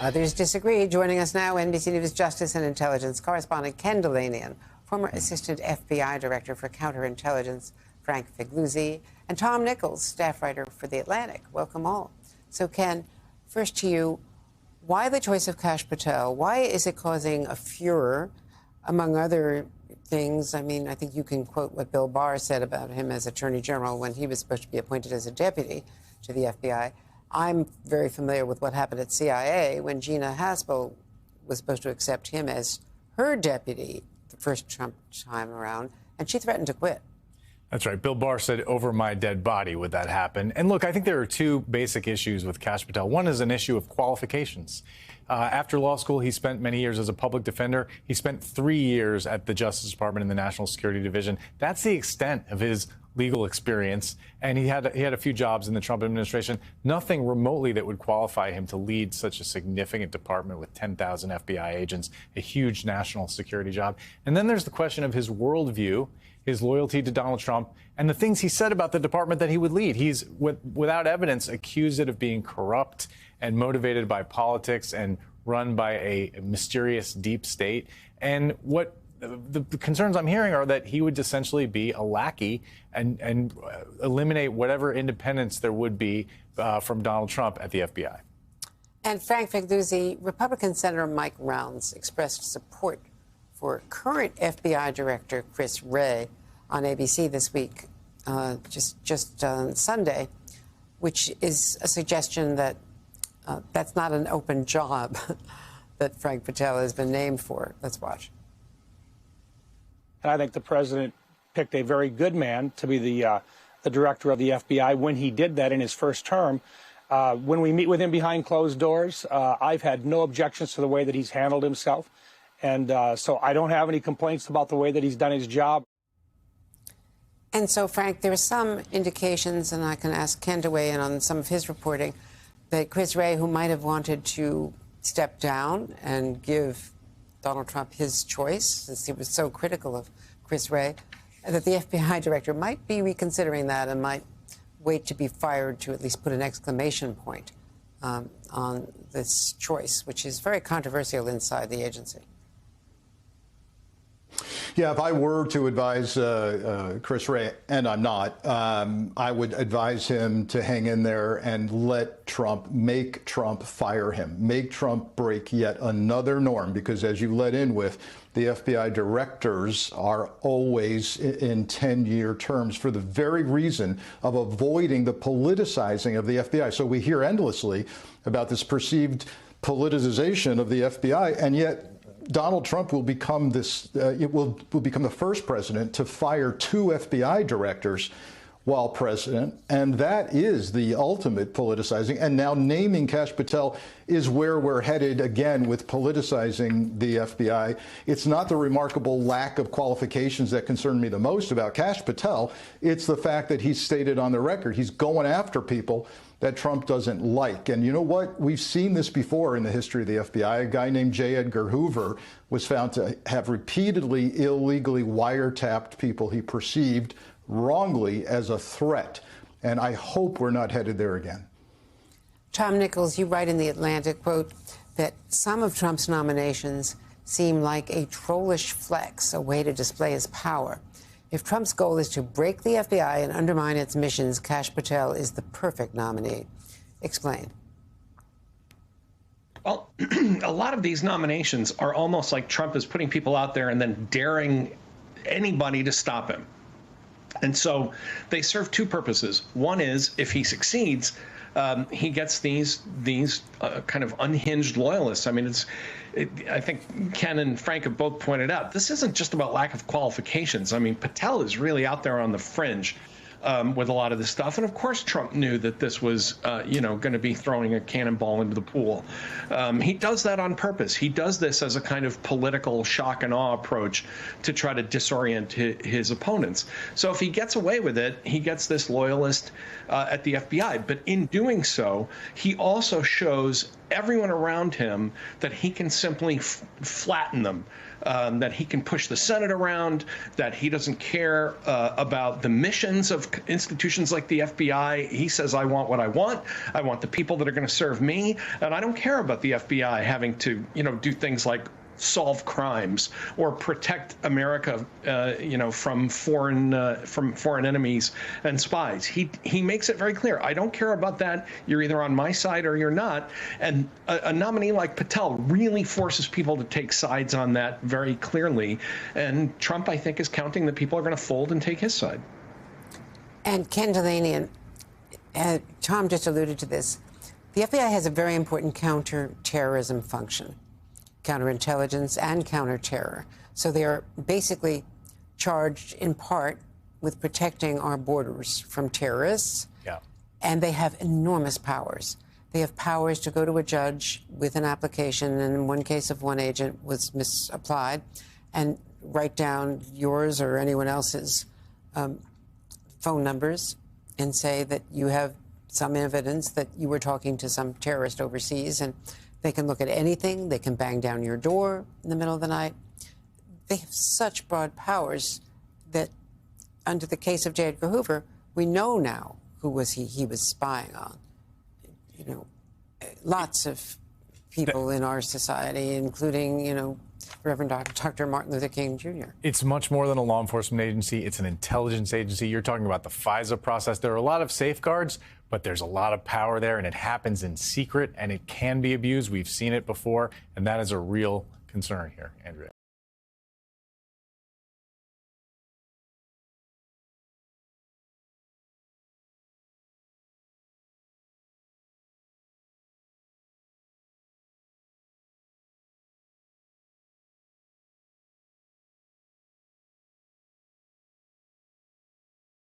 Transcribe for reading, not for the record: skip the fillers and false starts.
Others disagree. Joining us now, NBC News Justice and Intelligence correspondent Ken Dilanian, former Assistant FBI Director for Counterintelligence Frank Figliuzzi, and Tom Nichols, staff writer for The Atlantic. Welcome all. So, Ken, first to you, why the choice of Kash Patel? Why is it causing a furor, among other things? I mean, I think you can quote what Bill Barr said about him as Attorney General when he was supposed to be appointed as a deputy to the FBI. I'm very familiar with what happened at CIA when Gina Haspel was supposed to accept him as her deputy the first Trump time around, and she threatened to quit. That's right. Bill Barr said, "Over my dead body would that happen." And look, I think there are two basic issues with Kash Patel. One is an issue of qualifications. After law school, he spent many years as a public defender. He spent 3 years at the Justice Department in the National Security Division. That's the extent of his legal experience. And he had a few jobs in the Trump administration. Nothing remotely that would qualify him to lead such a significant department with 10,000 FBI agents, a huge national security job. And then there's the question of his worldview, his loyalty to Donald Trump, and the things he said about the department that he would lead. He's, without evidence, accused it of being corrupt and motivated by politics and run by a mysterious deep state. And what the concerns I'm hearing are that he would essentially be a lackey and eliminate whatever independence there would be from Donald Trump at the FBI. And Frank Figliuzzi, Republican Senator Mike Rounds expressed support for current FBI Director Chris Wray on ABC this week, just on Sunday, which is a suggestion that that's not an open job that Frank Patel has been named for. Let's watch. And I think the president picked a very good man to be the director of the FBI when he did that in his first term. When we meet with him behind closed doors, I've had no objections to the way that he's handled himself. And so I don't have any complaints about the way that he's done his job. And so, Frank, there are some indications, and I can ask Ken to weigh in on some of his reporting, that Chris Wray, who might have wanted to step down and give Donald Trump his choice, since he was so critical of Chris Wray, that the FBI director might be reconsidering that and might wait to be fired to at least put an exclamation point on this choice, which is very controversial inside the agency. Yeah, if I were to advise Chris Wray, and I'm not, I would advise him to hang in there and make Trump fire him, make Trump break yet another norm, because as you let in with, the FBI directors are always in 10-year terms for the very reason of avoiding the politicizing of the FBI. So we hear endlessly about this perceived politicization of the FBI, and yet Donald Trump will become will become the first president to fire 2 FBI directors while president, and that is the ultimate politicizing. And now naming Kash Patel is where we're headed again with politicizing the FBI. It's not the remarkable lack of qualifications that concern me the most about Kash Patel. It's the fact that he's stated on the record he's going after people that Trump doesn't like. And you know what? We've seen this before in the history of the FBI. A guy named J. Edgar Hoover was found to have repeatedly illegally wiretapped people he perceived wrongly as a threat. And I hope we're not headed there again. Tom Nichols, you write in The Atlantic, quote, that some of Trump's nominations seem like a trollish flex, a way to display his power. If Trump's goal is to break the FBI and undermine its missions, Kash Patel is the perfect nominee. Explain. Well, a lot of these nominations are almost like Trump is putting people out there and then daring anybody to stop him. And so they serve 2 purposes. One is, if he succeeds, he gets these kind of unhinged loyalists. I mean, I think Ken and Frank have both pointed out, this isn't just about lack of qualifications. I mean, Patel is really out there on the fringe with a lot of this stuff. And of course, Trump knew that this was, going to be throwing a cannonball into the pool. He does that on purpose. He does this as a kind of political shock and awe approach to try to disorient his opponents. So if he gets away with it, he gets this loyalist at the FBI. But in doing so, he also shows everyone around him that he can simply flatten them, that he can push the Senate around, that he doesn't care about the missions of institutions like the FBI. He says, I want what I want. I want the people that are going to serve me. And I don't care about the FBI having to, do things like solve crimes or protect America, from foreign enemies and spies. He makes it very clear. I don't care about that. You're either on my side or you're not. And a nominee like Patel really forces people to take sides on that very clearly. And Trump, I think, is counting that people are going to fold and take his side. And Ken Dilanian, Tom just alluded to this. The FBI has a very important counterterrorism function. Counterintelligence and counterterror. So they are basically charged in part with protecting our borders from terrorists. Yeah. And they have enormous powers. They have powers to go to a judge with an application, and in one case of one agent was misapplied, and write down yours or anyone else's phone numbers and say that you have some evidence that you were talking to some terrorist overseas, and they can look at anything. They can bang down your door in the middle of the night. They have such broad powers that under the case of J. Edgar Hoover, we know now who he was spying on. Lots of people in our society, including, Reverend Dr. Martin Luther King Jr. It's much more than a law enforcement agency. It's an intelligence agency. You're talking about the FISA process. There are a lot of safeguards, but there's a lot of power there, and it happens in secret, and it can be abused. We've seen it before, and that is a real concern here, Andrea.